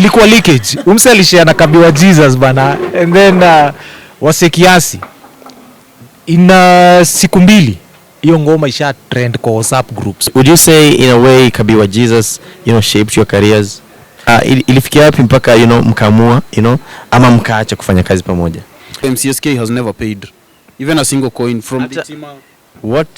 ilikuwa leakage. Umse alishare na KABI wa Jesus bana, and then wase kiasi in siku mbili hiyo ngoma isha trend kwa WhatsApp groups. Would you say in a way KABI wa Jesus, shaped your careers? Ilifikia wapi mpaka mkaamua, ama mkaacha kufanya kazi pamoja? MCSK has never paid even a single coin from the team. What?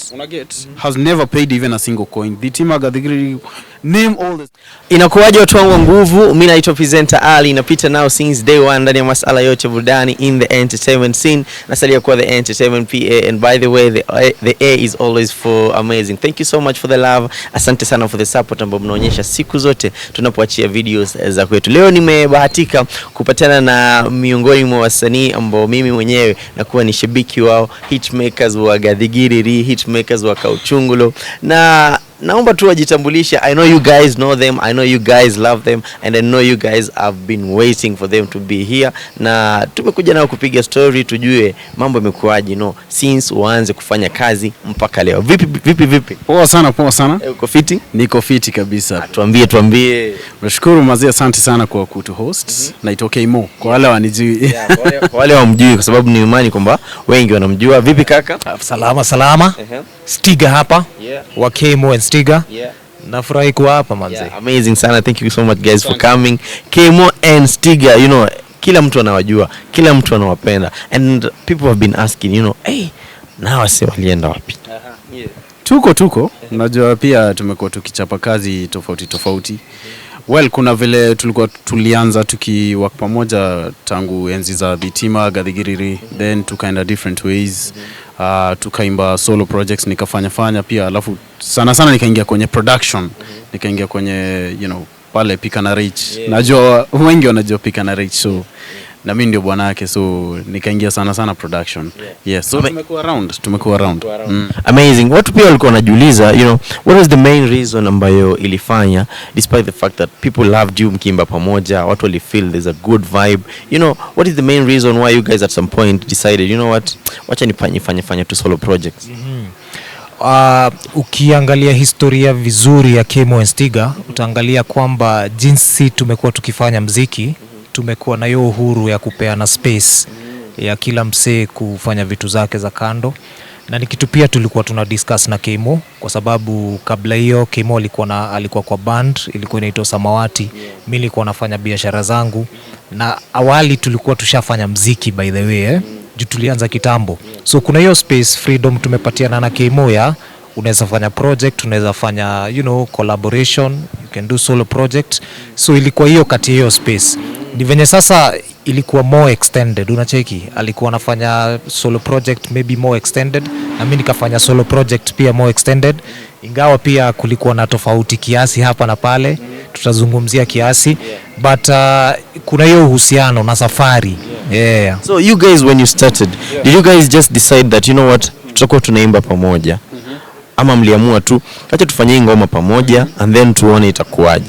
Has never paid even a single coin. The team Gadigiri name all this. Inakuwaje watu wangu wa nguvu? Mimi naitwa presenter Ali, napita nao since day one ndani ya masuala yote burudani in the entertainment scene. Nasalia kwa the entertainment PA, and by the way the A is always for amazing. Thank you so much for the love. Asante sana for the support ambayo mnaonyesha siku zote tunapoachia videos za kwetu. Leo nimebahatika kupatana na miongoni mwa wasanii ambao mimi mwenyewe nakuwa ni shabiki wao, hitmakers wa Gadigiri, hitmakers wa Kauchungulo, na naomba tu wajitambulishe. I know you guys know them, I know you guys love them, and I know you guys have been waiting for them to be here. Na tumekuja nao kupiga story tujue mambo yamekuaje since waanze kufanya kazi mpaka leo. Vipi? Poa sana. Uko fiti? Niko fiti kabisa. Tuambie. Nashukuru mazee, asante sana kwa kutu host. Naitwa Kymo kwa wale wanijui. Kwa wale wamjui, kwa sababu ni imani kwamba wengi wanamjua. Vipi kaka? Salama. STIGAH hapa. Wa Kymo and STIGAH. Nafurahi kuwa hapa manze. Amazing sana. Thank you so much guys for coming. Kymo and STIGAH, kila mtu anawajua, kila mtu anawapenda, and people have been asking, na wase walienda wapi? Tuko. Unajua pia tumekuwa tukichapa kazi tofauti. Well, kuna vile tulianza tukiwork pamoja tangu enzi za Bitima Gadigiri, then tukaenda different ways. Tukaimba solo projects, nikafanya pia, alafu sana nikaingia kwenye production, nikaingia kwenye pale Pika na Rich. Najua wengi wanajua Pika na Rich, so na mimi ndio bwana yake, so nikaingia sana production. Yes, so tumekuwa around. Amazing. Watu pia walikuwa wanajiuliza, what was the main reason ambayo ilifanya, despite the fact that people loved you mkimba pamoja, watu wali feel there's a good vibe, what is the main reason why you guys at some point decided, wacha nifanye tu solo projects? Ukiangalia historia vizuri ya Kymo and STIGAH, utaangalia kwamba jinsi tumekuwa tukifanya muziki, tumekuwa na hiyo uhuru ya kupeana space ya kila msee kufanya vitu zake za kando, na ni kitu pia tulikuwa tuna discuss na Kymo, kwa sababu kabla hiyo Kymo alikuwa kwa band ilikuwa inaitwa Samawati. Mimi nilikuwa nafanya biashara zangu, na awali tulikuwa tushafanya muziki by the way juu tulianza kitambo, so kuna hiyo space freedom tumepatiana na Kymo ya unaweza fanya project, unaweza fanya collaboration, you can do solo project. So ilikuwa hiyo kati hiyo space. Ni venye sasa ilikuwa more extended, unacheki, alikuwa anafanya solo project maybe more extended, na mimi nikafanya solo project pia more extended, ingawa pia kulikuwa na tofauti kiasi hapa na pale, tutazungumzia kiasi, but kuna hiyo uhusiano na safari. So you guys, when you started, did you guys just decide that what, tutakuwa tunaimba pamoja, ama mliamua tu acha tufanye ngoma pamoja and then tuone itakuwaje?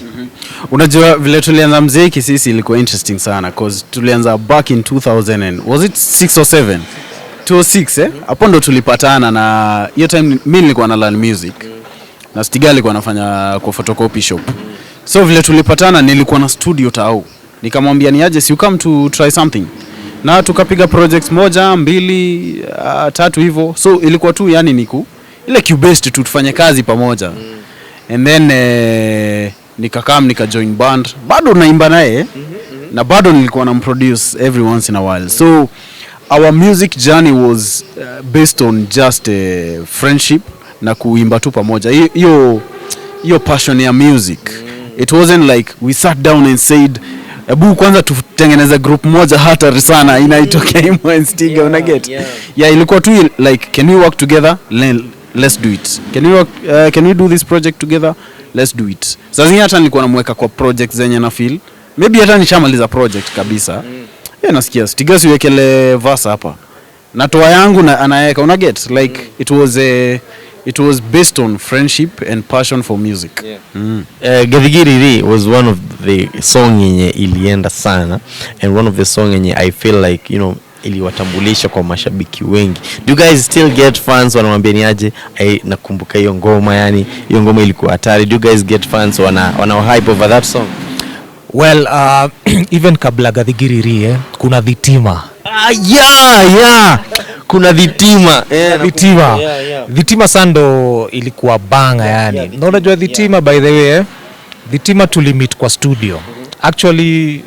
Unajua vile tulianza muziki sisi ilikuwa interesting sana, cause tulianza back in 2000 and was it 6 or 7? 2006 hapo ndo tulipatana, na hiyo time mimi nilikuwa na learn music na STIGAH alikuwa anafanya kwa photocopy shop. So vile tulipatana nilikuwa na studio tao, nikamwambia niaje si you come to try something, na tukapiga projects 1, 2, 3 hivyo. So ilikuwa tu ile Q-based tu tufanye kazi pamoja. And then nika join band, bado naimba naye na bado nilikuwa na-produce every once in a while. So our music journey was based on just friendship na kuimba tu pamoja. Hiyo passion ya music. It wasn't like we sat down and said ebu kwanza tutengeneza group moja hatari sana inaitwa Kymo and STIGAH, una get? Yeah, ilikuwa tu like, can we work together? Let's do it. Can we do this project together? Let's do it. Sasa zingine hata nilikuwa namweka kwa project zenye na feel maybe hata nishamaliza project kabisa. Nasikia STIGAH siwekele verse hapa, natoa yangu na anaweka, una get? Like it was based on friendship and passion for music. Gadigiri was one of the song yenye ilienda sana, and one of the song yenye I feel like iliwatambulisha kwa mashabiki wengi. Do you guys still get fans wanamwambia ni aje? Nakumbuka hiyo ngoma, hiyo ngoma ilikuwa hatari. Do you guys get fans wana hype over that song? Well, even kabla Gathigiri kuna Dhitima. Yeah. Kuna Dhitima. Dhitima. Dhitima sando ilikuwa banga yani. Na unajua Dhitima by the way, Dhitima tulimit kwa studio. Actually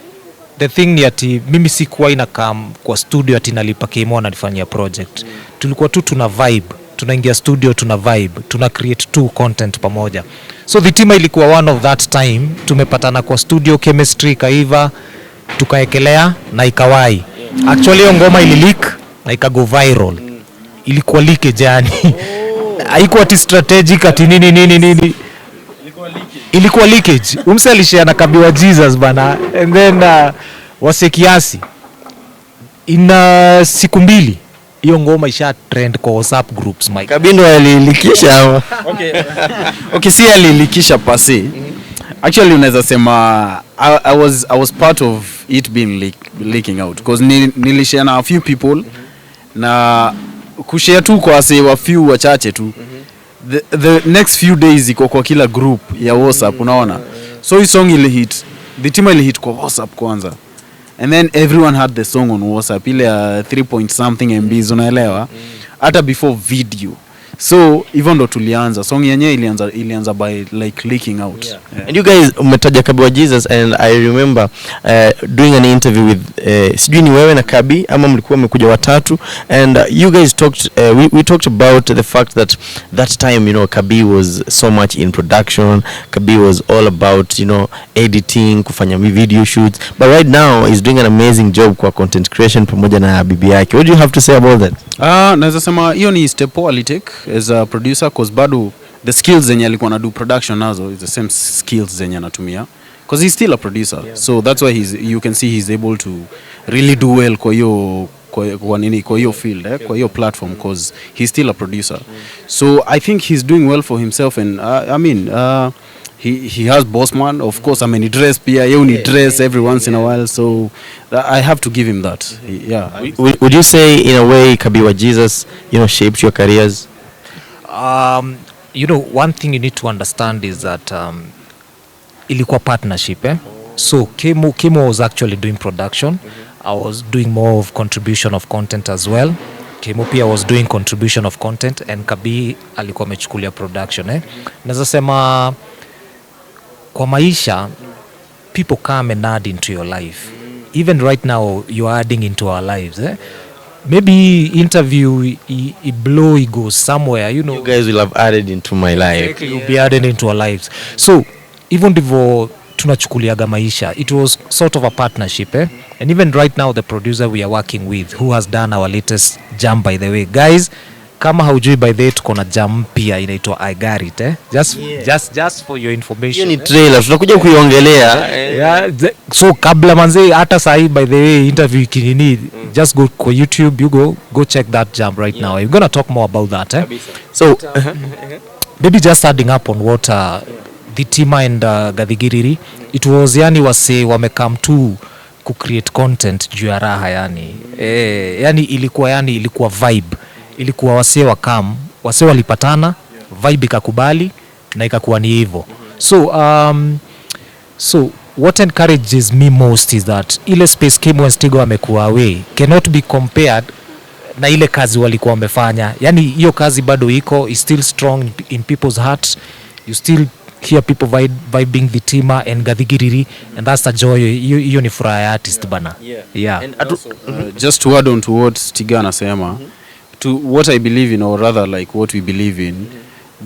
the thing ni ati mimi sikuwa inakam kwa studio ati nalipa Kymo ananifanyia project. Tulikuwa tu tuna vibe, tunaingia studio tuna vibe, tuna create two content pamoja. So Dhitima ilikuwa one of that time tumepatana kwa studio, chemistry kaiva, tukaekelea na ikawai. Actually hiyo ngoma ilileak na ikago viral. Ilikuwa leakage yani. Haikuwa ati strategic ati nini. Ilikuwa leakage. Umse alishare na Kabi wa Jesus bana, and then wase kiasi ina siku mbili hiyo ngoma isha trend kwa WhatsApp groups Mike. Kabindo alilikisha. Okay, si alilikisha pasi. Actually unaweza sema I was part of it being leaking out because nilishare na a few people na kushare tu kwa a few wachache tu. The next few days iko kwa kila group ya WhatsApp unaona. So hii song ili hit, the team ili hit kwa WhatsApp kwanza. And then everyone had the song on WhatsApp ile 3 point something MB unaelewa hata before video. So even ndo tulianza song yenyewe ilianza by like leaking out. Yeah. And you guys umetaja Kabi wa Jesus, and I remember doing an interview with sijui ni wewe na Kabi ama mlikuwa mmekuja watatu, and you guys talked we talked about the fact that time, you know, Kabi was so much in production. Kabi was all about, you know, editing, kufanya video shoots, but right now he's doing an amazing job kwa content creation pamoja na bibi yake. What do you have to say about that? Naweza sema hiyo ni step poa alitake as a producer cause bado the skills zenye alikuwa na do production nazo is the same skills zenye anatumia cause he's still a producer. Yeah. So that's why you can see he's able to really do well kwa hiyo field kwa hiyo platform cause he's still a producer. So I think he's doing well for himself, and I mean he has boss man, of course. I mean he dress pia you need dress every once in a while, so I have to give him that. Yeah. Would you say in a way Kabi wa Jesus, you know, shaped your careers? You know, one thing you need to understand is that ilikuwa partnership so Kymo was actually doing production. I was doing more of contribution of content as well. Kymo pia was doing contribution of content, and Kabi alikuwa amechukulia production Naweza sema kwa maisha people come and add into your life. Even right now you are adding into our lives maybe interview it blow, it goes somewhere, you know. You guys will have added into my life. Exactly, you'll be added into our lives. So even ndivyo tunachukuliaga maisha, it was sort of a partnership and even right now the producer we are working with, who has done our latest jam, by the way guys, kama haujui by the way tuko na jam pia inaitwa I Got It just for your information. Hiyo ni trailer tunakuja kuiongelea. So kabla manze hata sahi by the way interview ikinini just go kwa YouTube, you go check that jam right now. We're going to talk more about that So maybe just adding up on what Dhitima and Gathigiri, it was yani wase wamekam tu ku create content juu ya raha yani ilikuwa vibe, ilikuwa wase wakam, wase walipatana, vibe ikakubali na ikakuwa ni hivyo. So what encourages me most is that ile space Kymo and STIGAH wamekuwa away cannot be compared na ile kazi walikuwa wamefanya. Yani hiyo kazi bado iko, is still strong in people's hearts. You still hear people vibing Dhitima and Gathigiri, and that's the joy. Hiyo ni furaha ya artist bana. Yeah. And also, just to add on to what STIGAH anasema, to what I believe in, or rather like what we believe in,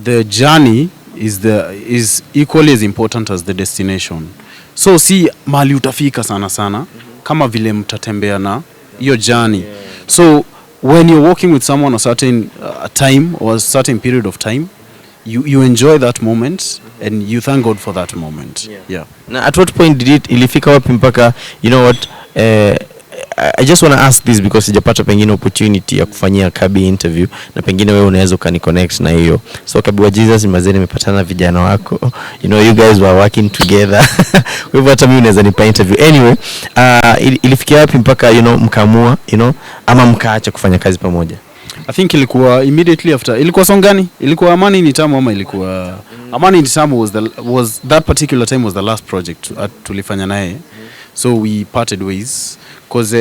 the journey is equally as important as the destination. So si mali utafika sana kama vile mtatembea na hiyo journey. So when you're working with someone a certain time or a certain period of time, you enjoy that moment and you thank God for that moment. Yeah. Now at what point did ilifika wapi mpaka, you know what, I just want to ask this because sijapata pengine opportunity ya kufanyia Kabi interview, na pengine wewe unaweza ukaniconnect na hiyo. So Kabi wa Jesus mazeni nimepatana vijana wako, you know, you guys were working together. Kwa hivyo hata mimi unaweza nipa interview. Anyway, ilifikia wapi mpaka, you know, mkaamua, you know, ama mkaacha kufanya kazi pamoja? I think ilikuwa immediately after. Ilikuwa song gani? Ilikuwa Amani ni Tamu ama ilikuwa Amani Nitamu was that particular time was the last project tulifanya naye. So we parted ways cause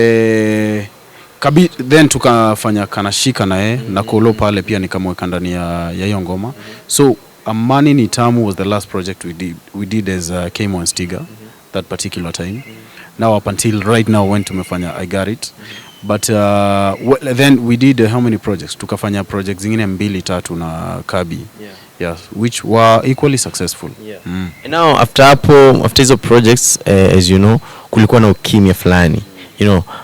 KABI then tukafanya Kanashika naye na Kolo pale pia nikamweka ndani ya hiyo ngoma. So Amani Nitamu was the last project we did as Kymo and STIGAH that particular time. Now up until right now when tumefanya I Got It. But then we did how many projects? Tukafanya projects zingine 2-3 na KABI. Yeah, which were equally successful. And now after hizo projects as you know kulikuwa na ukimya fulani.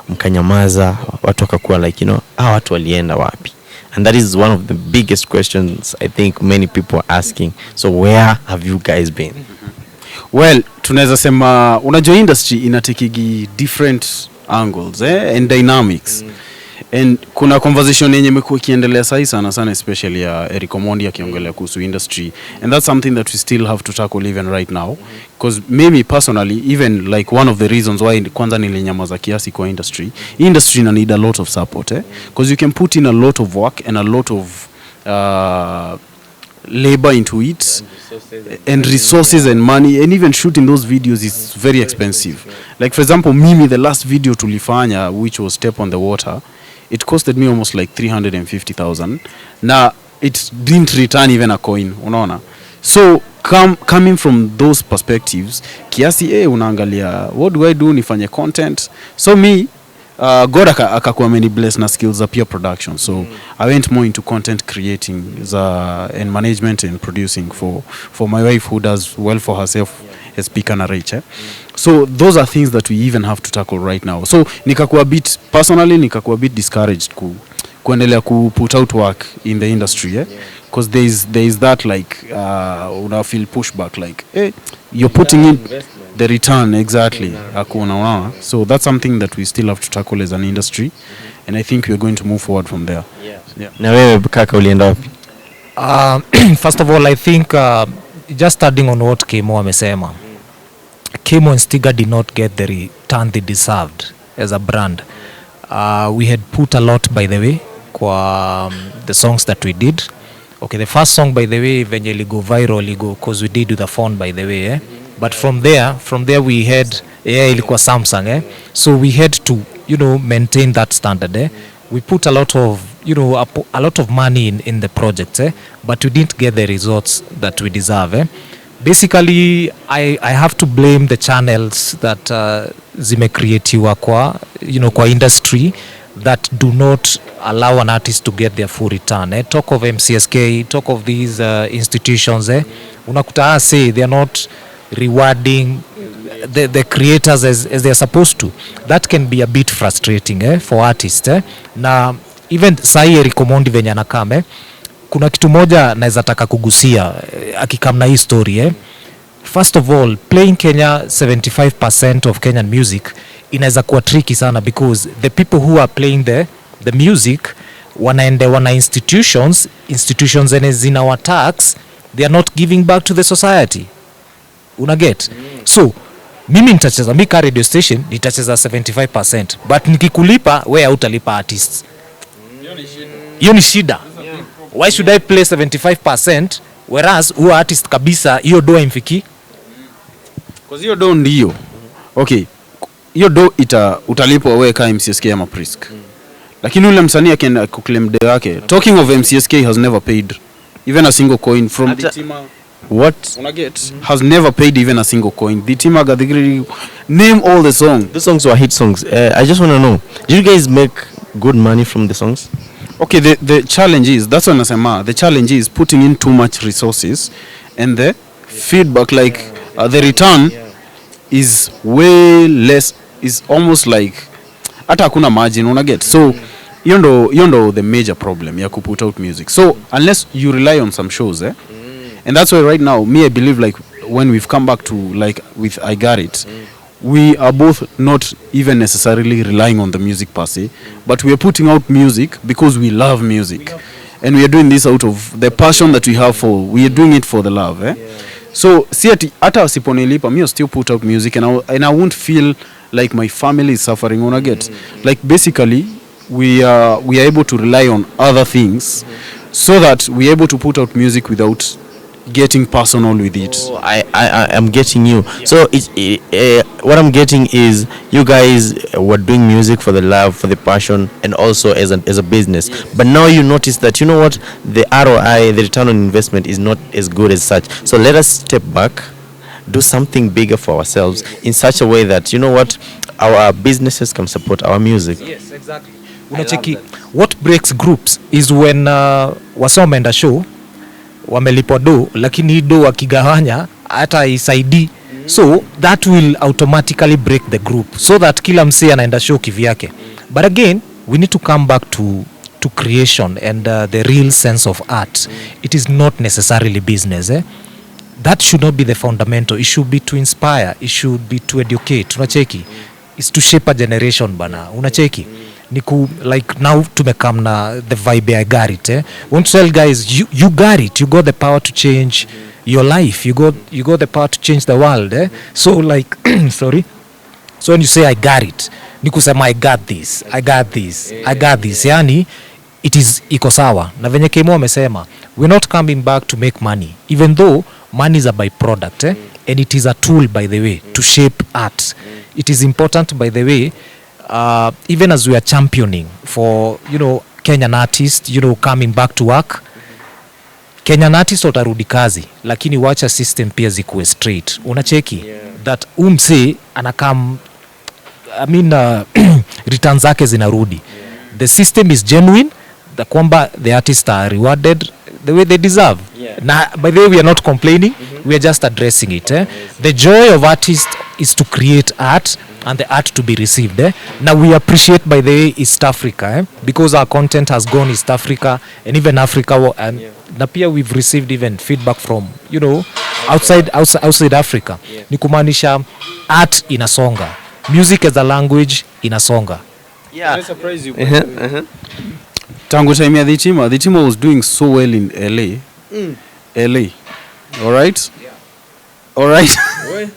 Mkanyamaza, watu wakakuwa like watu walienda wapi? And that is one of the biggest questions I think many people are asking. So where have you guys been? Well, tunaweza sema unajua industry inatekigi different angles and dynamics. And kuna conversation yenye imekuwa ikiendelea sana especially ya Eric Omondi akiongelea kuhusu industry, and that's something that we still have to tackle even right now, because maybe personally even like one of the reasons why kwanza nilinyamaza kiasi kwa industry na need a lot of support because you can put in a lot of work and a lot of labor into it and resources and money, and even shooting those videos is very expensive. Like for example mimi the last video tulifanya which was Step on the Water, it costed me almost like 350,000. Now it didn't return even a coin, unaona. So coming from those perspectives kiasi unaangalia what do I do nifanye content. So me God akakuwa many bless na skills za pure production, so I went more into content creating and management and producing for my wife who does well for herself as Pika na Rach. So those are things that we even have to tackle right now. So nikakuwa bit discouraged kuendelea ku put out work in the industry because there is that like una feel pushback like you're putting in the return exactly hakuna. So that's something that we still have to tackle as an industry, and I think we're going to move forward from there. Na wewe kaka ulienda wapi? First of all I think just starting on what Kymo amesema, Kymo and STIGAH did not get the return they deserved as a brand. We had put a lot by the way kwa the songs that we did. Okay, the first song by the way venye iligo viral because we did with the phone by the way but from there we had ilikuwa Samsung so we had to maintain that standard we put a lot of a lot of money in the project but we didn't get the results that we deserve basically I have to blame the channels that zimecreatiwa kwa industry that do not allow an artist to get their full return talk of MCSK, talk of these institutions unakuta say they are not rewarding the creators as they are supposed to. That can be a bit frustrating for artists na even sai Eric Omondi venye anakame kuna kitu moja naweza taka kugusia akikamna hii story First of all, playing Kenya 75% of Kenyan music inaweza kuwa tricky sana because the people who are playing the music wana institutions zenye zina wa tax, they are not giving back to the society. Unaget? So mimi nitacheza mika radio station nitacheza 75% but nikikulipa wewe hautalipa artists. Hiyo ni shida. Why should I play 75% whereas huo artist kabisa hiyo doa imfiki? Because hiyo do ndio. Okay. Hiyo do utalipwa wewe kama MCSK ama Prisk. Lakini ule msanii akienda kuclaim do yake. Talking of MCSK has never paid even a single coin from the team. What? Has never paid even a single coin. The team name all the songs. The songs were hit songs. I just want to know, did you guys make good money from the songs? Okay, the challenge is, that's what Nasema, the challenge is putting in too much resources and the feedback, like the return is way less, is almost like hata hakuna margin unaget. So you know the major problem ya put out music. So unless you rely on some shows and that's why right now me I believe like when we've come back to like with I Got It, we are both not even necessarily relying on the music per se, but we are putting out music because we love music and we are doing this out of the passion that we have for, we are doing it for the love so see hata siponilipa me still put out music and I won't feel like my family is suffering on get like basically we are able to rely on other things so that we are able to put out music without getting personal with it. Oh, I'm getting you. So what I'm getting is you guys were doing music for the love, for the passion, and also as a business. But now you notice that, you know what, the ROI, the return on investment, is not as good as such. So let us step back, do something bigger for ourselves in such a way that, you know what, our businesses can support our music. Yes, exactly. Unacheki, what breaks groups is when wasa wameenda show wamelipwa do, lakini do wakigawanya hata isaidi, so that will automatically break the group, so that kila msee anaenda show kivyake. But again, we need to come back to creation and the real sense of art. It is not necessarily business, that should not be the fundamental. It should be to inspire, it should be to educate. Unacheki, it's to shape a generation bana. Unacheki, niku like now tumekam na the vibe I got it. Want to tell guys, you got it. You got the power to change your life. You got the power to change the world. So like sorry. So when you say I got it, nikusema I got this. I got this. I got this. Yani it is iko sawa. Na venye Kymo amesema, we're not coming back to make money, even though money is a byproduct, and it is a tool, by the way, to shape art. It is important, by the way, even as we are championing for, you know, Kenyan artists, you know, coming back to work. Kenyan artists watarudi kazi, lakini wacha system pia zikuwe straight. Unacheki that umse anakam, I mean returns zake zinarudi. The system is genuine, the kwamba the artists are rewarded the way they deserve. Now, by the way, we are not complaining, we are just addressing it. The joy of artists is to create art and the art to be received. Now we appreciate, by the way, East Africa, because our content has gone East Africa and even Africa, and na pia we've received even feedback from, you know, outside Africa. Ni kumaanisha art inasonga, music as a language inasonga. Yeah. Can I surprise you? Tangu time ya the Kymo was doing so well in LA. LA. All right? Yeah. All right.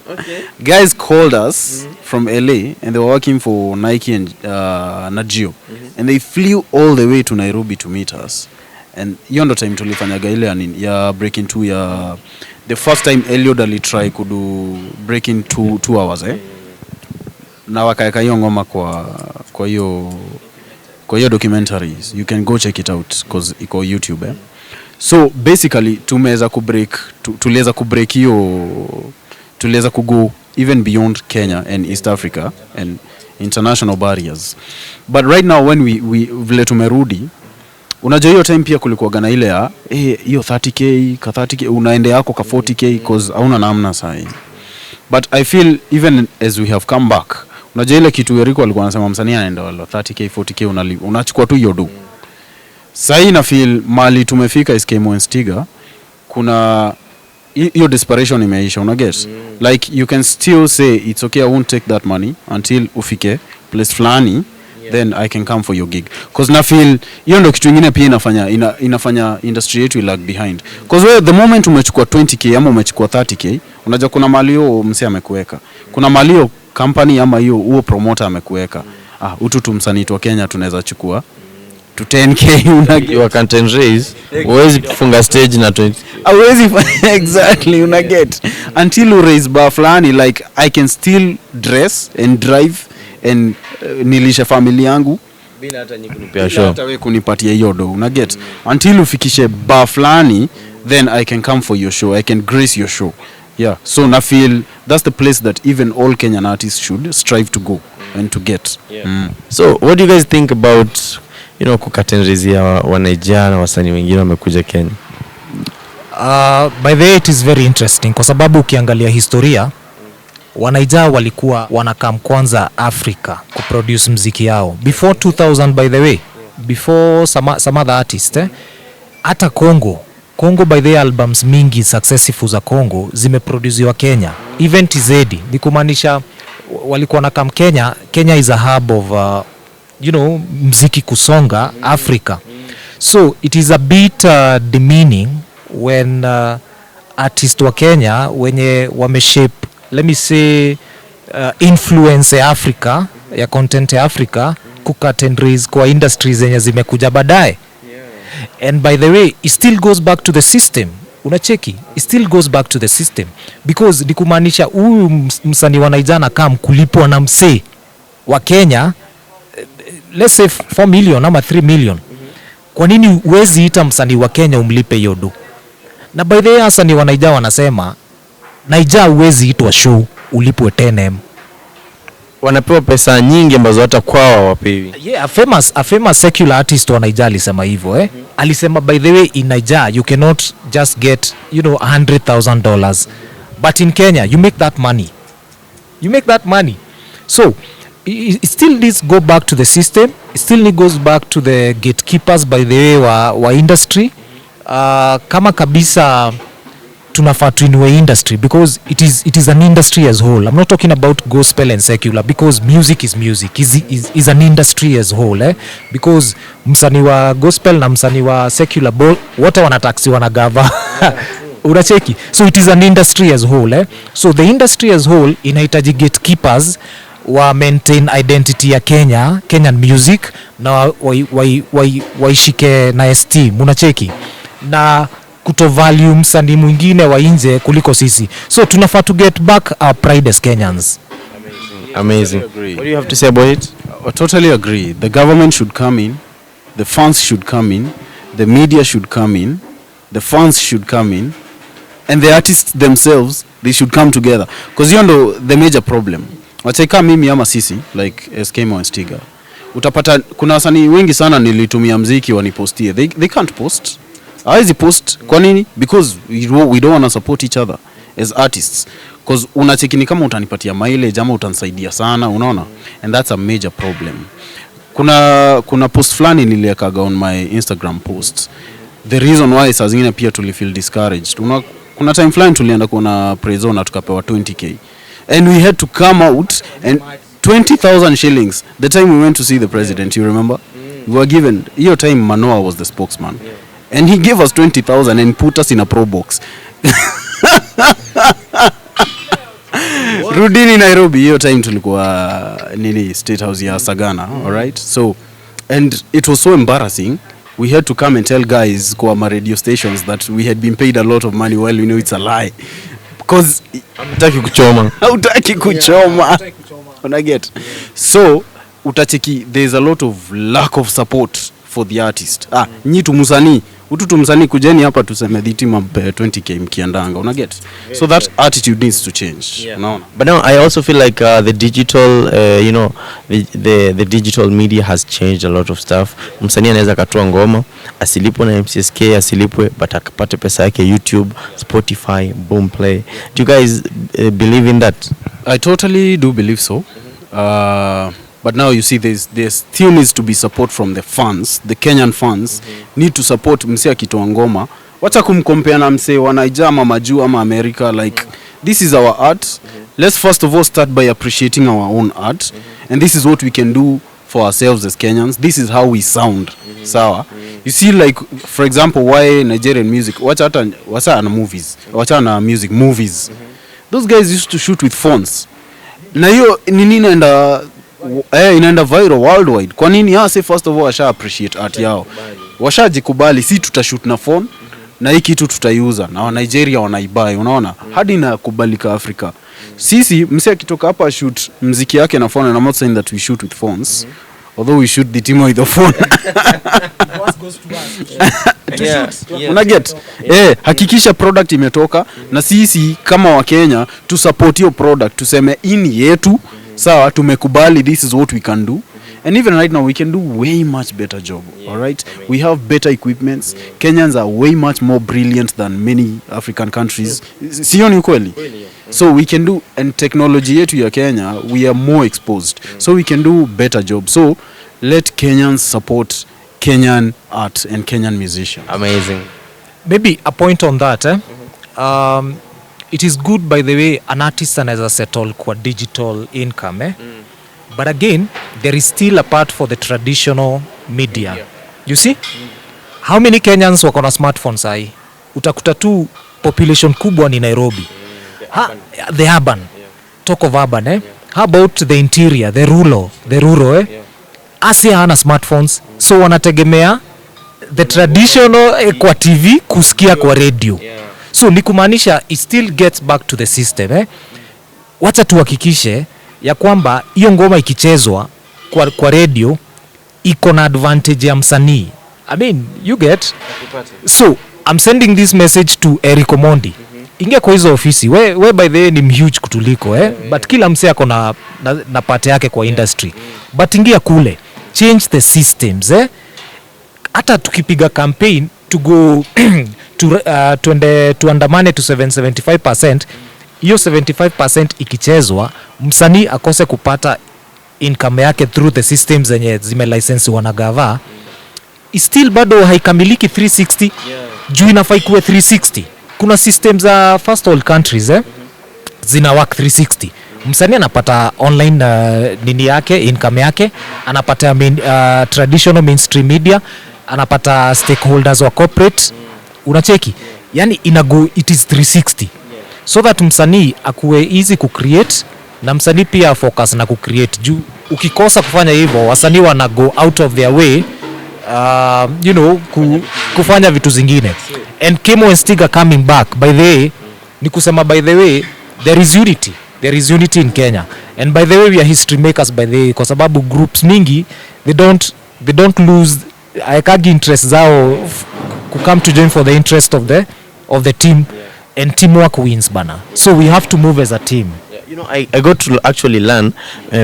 Okay. Guys called us from LA and they were working for Nike and Najio. And they flew all the way to Nairobi to meet us. And hiyo ndo time tulifanyaga ile ya break in 2 ya the first time Eliud alitry kudu break in 2 hours na wakaeka hiyo ngoma kwa hiyo documentaries. You can go check it out cause iko YouTube. So basically tuliweza kugo even beyond Kenya and East Africa and international barriers. But right now when we vile tumerudi, unajua hiyo time pia kulikuwa na ile ya hiyo 30k unaende yako ka 40k cause hauna namna sahi. But I feel even as we have come back, unajua ile kitu Eriko alikuwa anasema msanii anaenda wala 30k 40k unachukua tu hiyo do. Sahi na feel mali tumefika is Kymo and STIGAH, kuna hiyo desperation imeisha, una get? Like you can still say it's okay, I won't take that money until ufike place flani, then I can come for your gig. Cause na feel hiyo ndo kitu kingine pia inafanya industry yetu lag behind. Cause the moment umechukua 20k ama umechukua 30k, unajua kuna malio msee amekuweka. Kuna malio company ama hiyo huo promoter amekuweka. Utu msanii wa Kenya tunaweza chukua to 10k you can raise, huwezi kufunga stage na 20. Huwezi exactly, una get until you raise bar flani, like I can still dress and drive and nilisha family yangu bila hata kunipea show, hata wewe kunipatia hiyo do, una get until ufikishe bar flani, then I can come for your show, I can grace your show. Yeah, so na feel that's the place that even all Kenyan artists should strive to go and to get. So what do you guys think about, you know, kukatenrizia wanaijana wasanii wengine wamekuja Kenya? By the way, it is very interesting kwa sababu ukiangalia historia, wanaija walikuwa wanakam kwanza Africa kuproduce mziki yao before 2000, by the way, before some other artists. Hata Congo, by the way, albums mingi successful za Congo zimeproduciwa Kenya. Even TZ, ni kumaanisha walikuwa wanakam Kenya. Kenya is a hub of you know, mziki kusonga Africa. So it is a bit demeaning when artists wa Kenya wenye wameshape, let me say, influence ya Africa, ya content ya Africa, kukatenrize kwa industries zenye zimekuja baadaye. And by the way, it still goes back to the system. unacheki, it still goes back to the system, because ni kumaanisha huyu msanii wa Naijana kama kulipwa na msee wa Kenya, let's say 4 million ama 3 million. Kwa nini uwezi ita msanii wa Kenya umlipe hiyo do? Na by the way, wasanii wa Naija wanasema Naija uwezi itwa show ulipwe 10M. Wanapewa pesa nyingi ambazo hata kwao hawapewi. Yeah, a famous secular artist wa Naija alisema hivyo Alisema by the way, in Naija you cannot just get, you know, $100,000. But in Kenya you make that money. You make that money. So it still needs go back to the system. It still goes back to the gatekeepers by the way wa industry. Kama kabisa tunafaa tuinue industry, because it is an industry as whole. I'm not talking about gospel and secular, because music is music, is an industry as whole because msanii wa gospel na msanii wa secular wote wanataksi wanagava unacheki, so it is an industry as whole so the industry as whole inahitaji gatekeepers wa maintain identity ya Kenyan music na waishike na esteem, unacheki, na kutovalue msanii mwingine wa nje kuliko sisi. So tunafaa to get back our pride as Kenyans. Amazing. What do you have to say about it? I totally agree. The government should come in, the funds should come in, the media should come in, the fans should come in, and the artists themselves, they should come together. Because you know the major problem. Wacheka mimi ama sisi, like Kymo and STIGAH. Utapata kuna wasanii wengi sana nilitumia mziki wanipostie. They can't post. Hawezi post. Kwa nini? Because we don't want to support each other as artists. Because unacheki ni kama utanipatia mileage ama utanisaidia sana, unaona? And that's a major problem. Kuna post fulani niliwekaga on my Instagram post. The reason why saa zingine pia tulifeel discouraged. Kuna time fulani tulienda kuona Prezo na tukapewa 20k. And we had to come out and 20,000 shillings the time we went to see the president, you remember? We were given, your time Manoa was the spokesman. And he gave us 20,000 and put us in a pro box. Rudini Nairobi, hiyo time tulikuwa nini State House ya Sagana, all right? So, and it was so embarrassing. We had to come and tell guys kwa ma radio stations that we had been paid a lot of money while we know it's a lie. Because Hutaki kuchoma. Hutaki kuchoma. Unaget. So, utacheki there's a lot of lack of support for the artist. Nyi tumusanii tumsanii kujeni hapa tuseme dhiti mampe 20k mkiandanga, unaget? So that attitude needs to change. Unaona? But now I also feel like the digital you know the digital media has changed a lot of stuff. Msanii anaweza katoa ngoma asilipwe na MCSK, asilipwe but akapate pesa yake YouTube, Spotify, Boomplay. Do you guys believe in that? I totally do believe so. But now you see there still needs to be support from the fans. The Kenyan fans need to support msee akitoa ngoma. Wacha kumcompare na msee wa Nigeria ama majuu ama America. Like this is our art. Let's first of all start by appreciating our own art. And this is what we can do for ourselves as Kenyans. This is how we sound. Sawa. You see, like for example, why Nigerian music, wacha na movies, wacha na music movies. Those guys used to shoot with phones. Na hiyo nini inaenda viral worldwide. Kwa nini? Say first of all washa appreciate art yao. Washajikubali, si tutashoot na phone na hii kitu tutaiuza na wa Nigeria wanaibai, unaona? Hadi na kubalika Afrika. Sisi msee akitoka hapa shoot muziki yake na phone, and I'm not saying that we shoot with phones. Although we shoot the team with the phone. What goes to us? Unaget? Hakikisha product imetoka na sisi kama wa Kenya to support your product, tuseme ini yetu. Sawa, tumekubali, this is what we can do. And even right now we can do way much better job. All right, we have better equipments. Kenyans are way much more brilliant than many African countries. Sioni ukweli? So we can do, and technology yetu ya Kenya, we are more exposed. So we can do better job. So let Kenyans support Kenyan art and Kenyan musicians. Amazing. Maybe a point on that it is good, by the way, an artist anaweza settle kwa digital income but again there is still a part for the traditional media. You see how many Kenyans wako na smartphones hai? Utakuta tu population kubwa ni Nairobi. The urban. Talk of urban How about the interior, the rural Asi hana smartphones, so wanategemea the traditional kwa TV kusikia kwa radio. So ni kumaanisha it still gets back to the system. Wacha tuhakikishe ya kwamba hiyo ngoma ikichezwa kwa radio iko na advantage ya msanii. I mean, you get. So I'm sending this message to Eric Omondi. Ingia kwa hizo ofisi. We by the way ni huge kutuliko but kila msee ako na part yake kwa industry. But ingia kule. Change the systems hata tukipiga campaign to go tuandamane to 75%, hiyo 75% ikichezwa msanii akose kupata income yake through the systems zenye zime license wanagava, still bado haikamiliki 360. Juu inafai kuwe 360. Kuna systems za first world countries zina work 360. Msanii anapata online nini yake, income yake, anapata traditional mainstream media, anapata stakeholders wa corporate, unacheki. Yani inago it is 360. So that msanii akuwe easy ku create na msanii pia focus na ku create. Juu ukikosa kufanya hivyo wasanii wana go out of their way kufanya vitu zingine. And Kymo and Stiga coming back, by the way, ni kusema by the way there is unity in Kenya, and by the way we are history makers by the way, kwa sababu groups mingi they don't lose aikagi interest zao ku come to join for the interest of the team, and teamwork wins bana, so we have to move as a team. I got to actually learn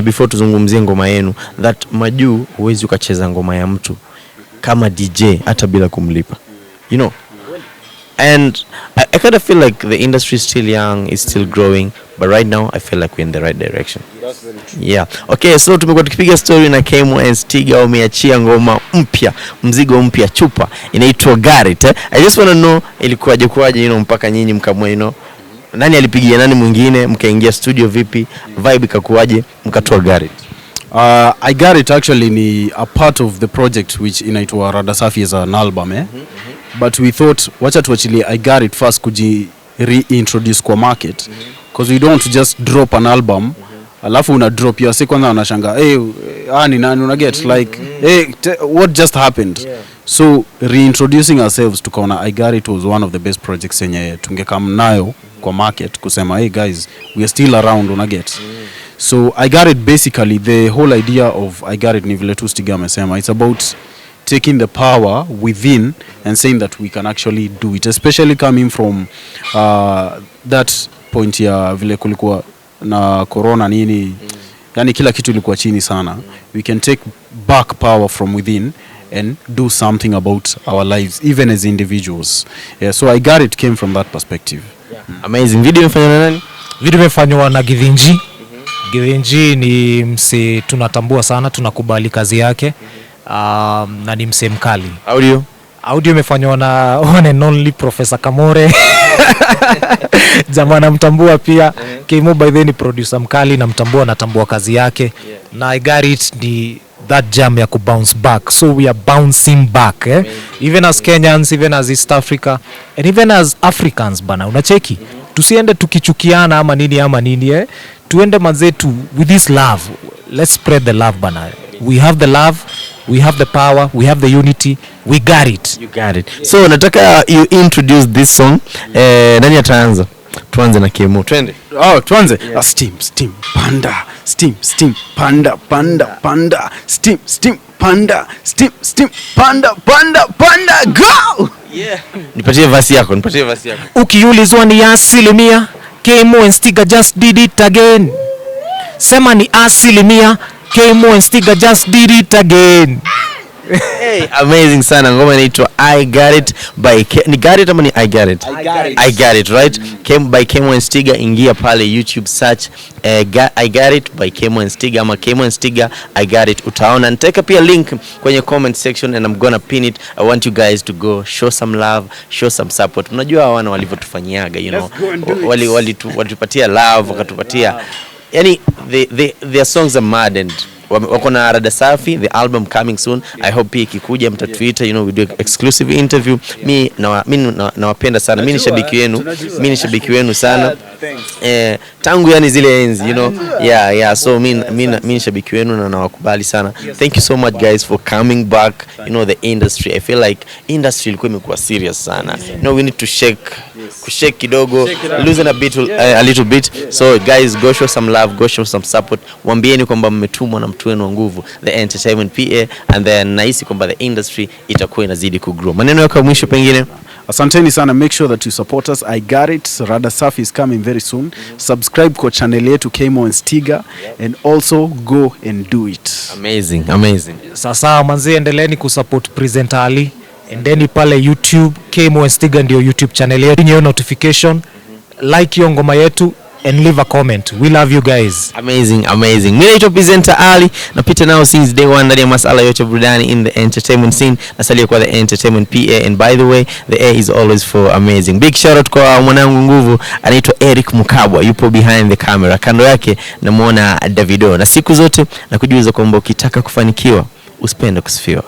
before tuzungumzie ngoma yenu that majuu huwezi ukacheza ngoma ya mtu kama DJ hata bila kumlipa, and I kind of feel like the industry is still young, it's still growing, but right now I feel like we're in the right direction. That's very true. Yeah. Okay, so tumekuwa tukipiga story na Kymo and Stiga, wameachia ngoma mpya, mzigo mpya, chupa inaitwa Garrett. I just want to know ilikuwaje mpaka nyinyi mkamwe nani alipigia nani mwingine, mkaingia studio vipi, vibe ikakuwaje, mkatoa Garrett? I got it actually ni a part of the project which inaitwa Rada Safi as an album but we thought wacha tuachilie I got it first kuji reintroduce kwa market because we don't want to just drop an album alafu una drop your second wanashanga ni nani una get like what just happened. So reintroducing ourselves tukaona I got it was one of the best projects yenye tungekam nayo kwa market kusema hey guys we are still around una get. So I got it basically the whole idea of I got it ni vile tu Stiga amesema it's about taking the power within and saying that we can actually do it, especially coming from that point ya vile kulikuwa na corona nini yani kila kitu ilikuwa chini sana. We can take back power from within and do something about our lives even as individuals. So I got it came from that perspective. Amazing. Video imefanywa na nani? Video imefanywa na Givinji. Givinji ni mse tunatambua sana, tunakubali kazi yake. Na ni mse mkali. Audio imefanywa na one and only Professor Kamore. Jamaa namtambua pia. Kymo by the way ni producer mkali, namtambua, natambua kazi yake. Na I got it ni that jam ya bounce back, so we are bouncing back even as Kenyans, even as East Africa, and even as Africans bana, unacheki tusiende tukichukiana ama nini tuende mazetu with this love. Let's spread the love bana. We have the love, we have the power, we have the unity, we got it. You got it. So nataka you introduce this song. Nani ataanza? Tuanze na Kymo. Twende. Tuanze. Steam panda. Steam panda steam panda steam panda go. Yeah. Nipatie verse yako. Ukiulizwa ni asilimia, Kymo and Stiga just did it again. Sema ni asilimia, Kymo and Stiga just did it again. Hey, amazing sana. Ngoma inaitwa I Got It by ni Got It ama ni I Got It? I Got It, right? Came by Kymo and Stiga. Ingia pale YouTube search I Got It by Kymo and Stiga ama Kymo and Stiga I Got It, utaona. Nitaweka pia link kwenye comment section and I'm gonna pin it. I want you guys to go show some love, show some support. Mnajua wana walivyotufanyiaga, walitupatia love, wakatupatia yani their songs are mad and wako na Rada Safi, the album coming soon. I hope ikikuja mtatuita, we do exclusive interview. Mimi nawapenda sana. Mimi ni shabiki wenu sana. Tangu yani zile enzi, yeah. So mimi ni shabiki wenu na nawakubali sana. Thank you so much guys for coming back. The industry, I feel like industry ilikuwa imekuwa serious sana. We need to shake kushake kidogo, losing a little bit. So guys, go show some love, go show some support. Waambieni kwamba mmetumwa na mtu wenu wa nguvu, the entertainment PA, and then nahisi kwamba the industry itakuwa inazidi kugrow. Maneno yako mwisho pengine? Asanteni sana, make sure that you support us. I got it. Rada Safi is coming very soon. Subscribe kwa channel yetu Kymo and STIGAH, and also go and do it. Amazing, amazing. Sasa manzi, endeleeni kusupport presenter Ali. Endeni pale YouTube, Kymo and STIGAH ndio YouTube channel yetu. Nyo notification, like hiyo ngoma yetu, and leave a comment. We love you guys. Amazing, amazing. Mimi naitwa presenter Ali, napita nao since day one ndani ya masala yote burudani in the entertainment scene. Nasalia kwa the entertainment PA, and by the way, the A is always for amazing. Big shout out kwa mwanangu nguvu, anaitwa Eric Mukabwa, yupo behind the camera. Kando yake namuona Davido. Na siku zote nakujuza kwamba ukitaka kufanikiwa usipende kusifiwa.